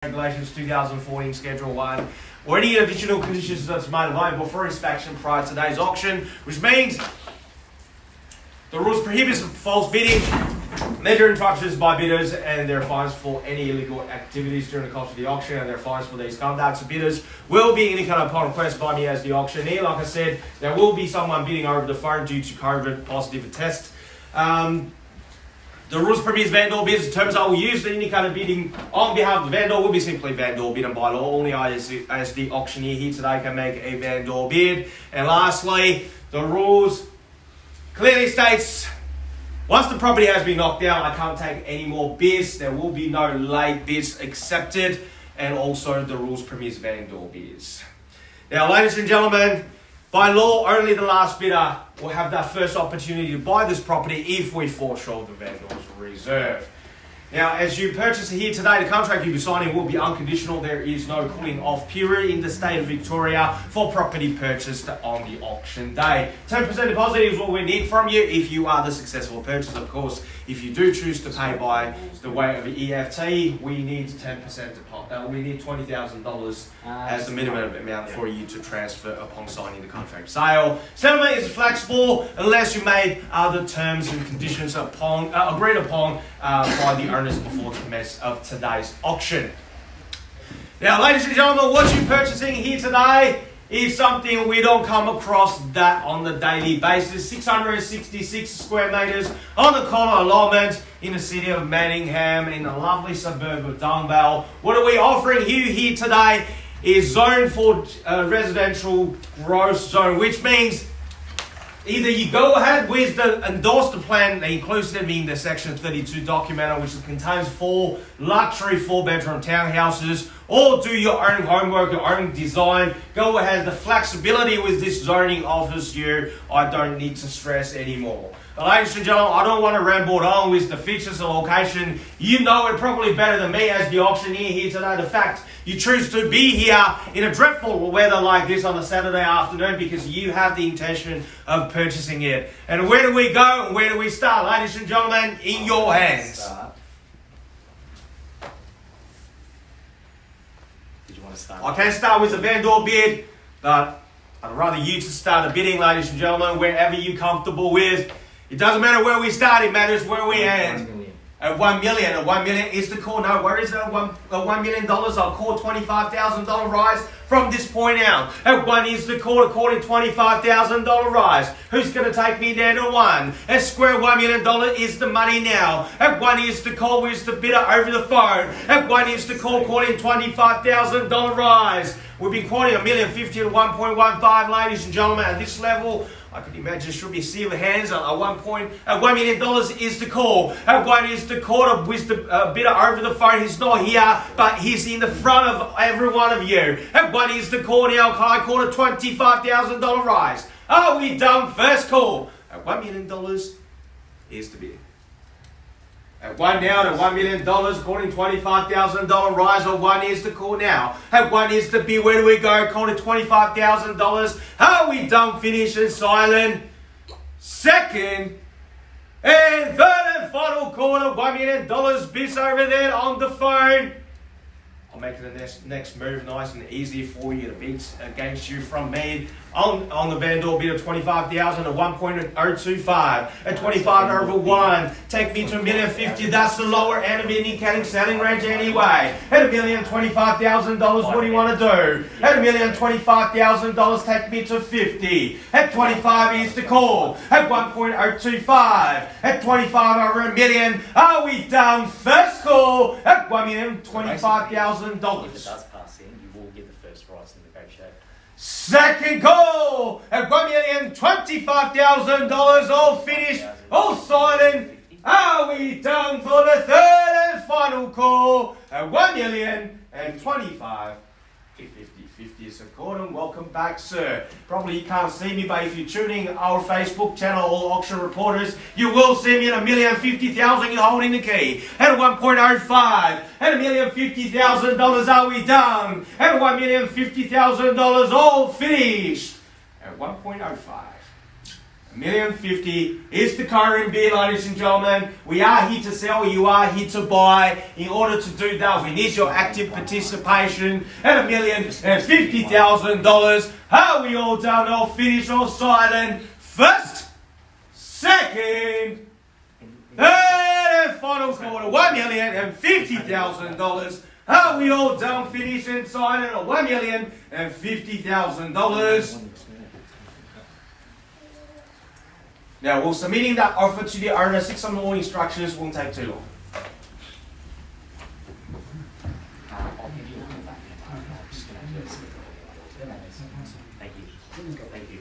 Regulations 2014 Schedule 1 or any additional conditions that's made available for inspection prior to today's auction, which means the rules prohibit false bidding, measure interruptions by bidders, and there are fines for any illegal activities during the course of the auction, and there are fines for these conducts. Bidders will be indicated upon request by me as the auctioneer. Like I said, there will be someone bidding over the phone due to COVID positive test. The rules permits vendor bids. The terms I will use the indicated bidding on behalf of the vendor will be simply vendor bid, and by law only I as the auctioneer here today can make a vendor bid. And lastly, the rules clearly states once the property has been knocked down, I can't take any more bids. There will be no late bids accepted, and also the rules permits vendor bids. Now, ladies and gentlemen, by law, only the last bidder will have that first opportunity to buy this property if we foreshore the vendor's reserve. Now, as you purchase here today, the contract you'll be signing will be unconditional. There is no cooling off period in the state of Victoria for property purchased on the auction day. 10% deposit is what we need from you if you are the successful purchaser. Of course, if you do choose to pay by the way of EFT, we need 10% deposit. We need $20,000 as the minimum amount for you to transfer upon signing the contract sale. Settlement is flexible unless you made other terms and conditions agreed upon by the owners before the commence of today's auction. Now, ladies and gentlemen, what you're purchasing here today is something we don't come across that on the daily basis. 666 square metres on the corner allotment in the city of Manningham in the lovely suburb of Donvale. What are we offering you here today is zone for residential growth zone, which means either you go ahead with the endorsed plan, inclusive in the Section 32 document, which contains 4 luxury 4-bedroom townhouses, or do your own homework, your own design. Go ahead. The flexibility with this zoning offers you, I don't need to stress anymore. But ladies and gentlemen, I don't want to ramble on with the features and location. You know it probably better than me as the auctioneer here today. The fact you choose to be here in a dreadful weather like this on a Saturday afternoon because you have the intention of purchasing it. And where do we go and where do we start? Ladies and gentlemen, in your hands. Did you want to start? I can start with a vendor bid, but I'd rather you to start the bidding, ladies and gentlemen, wherever you're comfortable with. It doesn't matter where we start, it matters where we end. At $1 million, at $1 million is the call. No worries, at $1 million, I'll call $25,000 rise from this point out. At 1 is the call, according $25,000 rise. Who's going to take me down to 1? At square $1 million is the money now. At 1 is the call, who's the bidder over the phone. At 1 is the call, calling $25,000 rise. We've been quoting $1,050,000 to 1.15, ladies and gentlemen. At this level, I could imagine should be a sea of hands. At $1 million is the call. At 1 is the call with the bidder over the phone. He's not here, but he's in the front of every one of you. At 1 is the call now. I call a $25,000 rise. Are we done? First call. At $1 million is the bid. At 1 now to $1 million, according $25,000 rise. At 1 is the call now. At 1 is the bid. Where do we go? Calling $25,000. Are we done? Finished and silent. Second and third and final call at $1 million. Bids over there on the phone. I'll make the next move nice and easy for you. The bids against you from me on the vendor bid of $25,000 at 1.025. At 25 over 1, take me to $1,050,000. That's the lower end of indicating selling range anyway. At $1,025,000, what do you want to do? At $1,025,000, take me to 50. At 25 is the call. At 1.025. At 25 over $1 million, are we done? First call at $1,025,000. If it does pass in, you will get the first price in the negotiate. Second call at $1,025,000. All finished, all silent. Are we done for the third and final call at $1,025,000? 50 is according. Welcome back, sir. Probably you can't see me, but if you're tuning our Facebook channel, All Auction Reporters, you will see me at $1,050,000. You're holding the key at 1.05. At $1,050,000, are we done? At $1,050,000, all finished at 1.05. 1,050,000 is the current bid, ladies and gentlemen. We are here to sell, you are here to buy. In order to do that, we need your active participation at $1,050,000. Are we all done, all finished, all silent? First, second, and final quarter, $1,050,000. Are we all done, finished, and silent? $1,050,000. Now, we're submitting that offer to the owner. 6 or more instructions won't take too long. I'll give you one back. I'm just going to do this. Thank you. Thank you.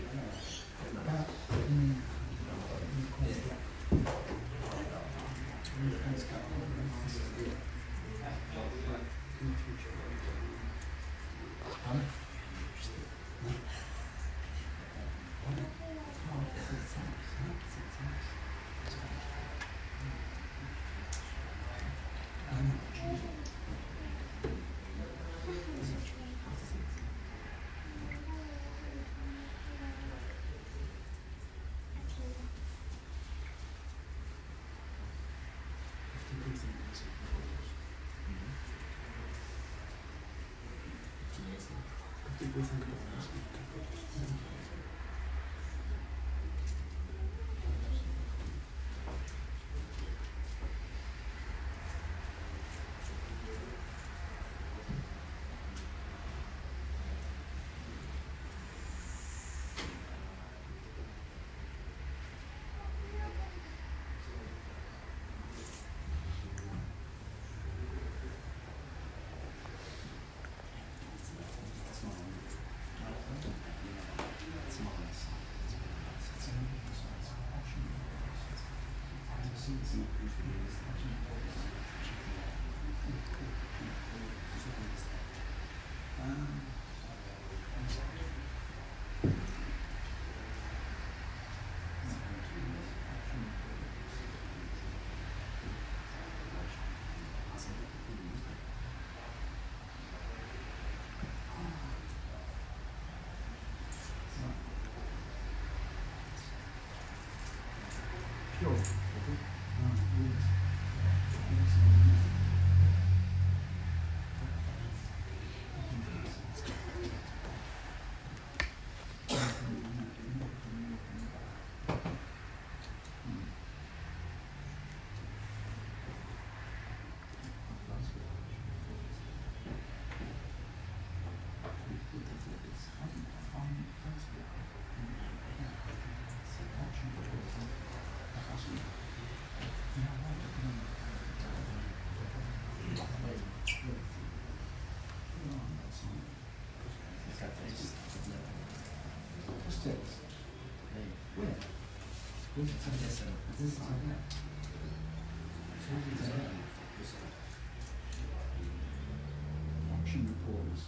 Auction reports.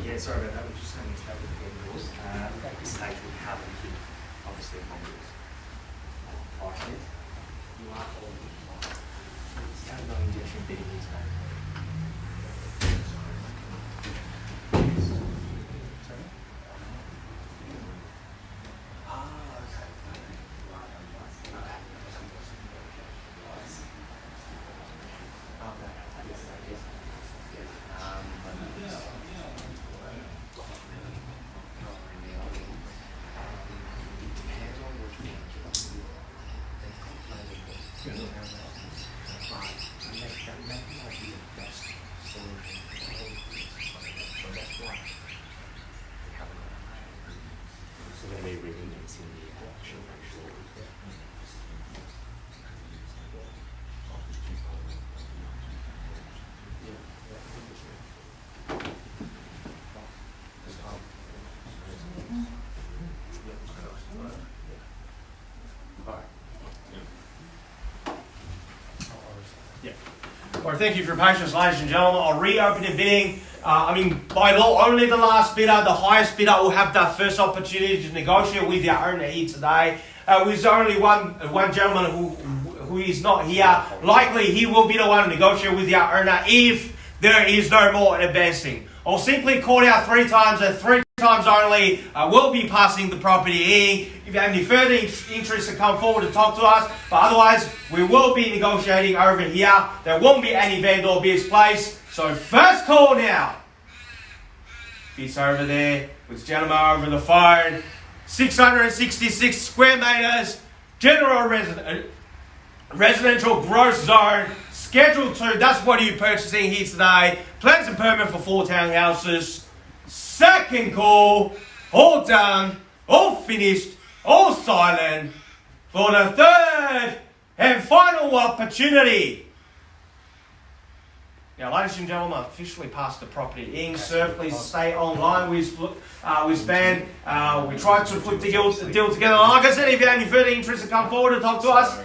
Yeah, sorry about that. We're just having to start with the rules. At this stage, we haven't hit, obviously, the rules. Pricing it. You are all start going different bidding is back. Sorry? Well, thank you for your patience, ladies and gentlemen. I'll reopen the bidding. By law, only the last bidder, the highest bidder, will have that first opportunity to negotiate with your owner here today. There's only one gentleman who is not here. Likely, he will be the one to negotiate with your owner if there is no more advancing. I'll simply call out 3 times, and 3 times only will be passing the property in. If you have any further interest to come forward to talk to us, but otherwise, we will be negotiating over here. There won't be any vendor bids placed. So first call now. It's over there with the gentleman over the phone. 666 square meters, general residential gross zone, Schedule 2. That's what you're purchasing here today. Plans and permit for 4 townhouses. Second call. All done, all finished, all silent for the third and final opportunity. Now, ladies and gentlemen, I've officially passed the property in. Sir, please stay online with Van. We tried to put the deal together. Like I said, if you have any further interest to come forward and talk to us,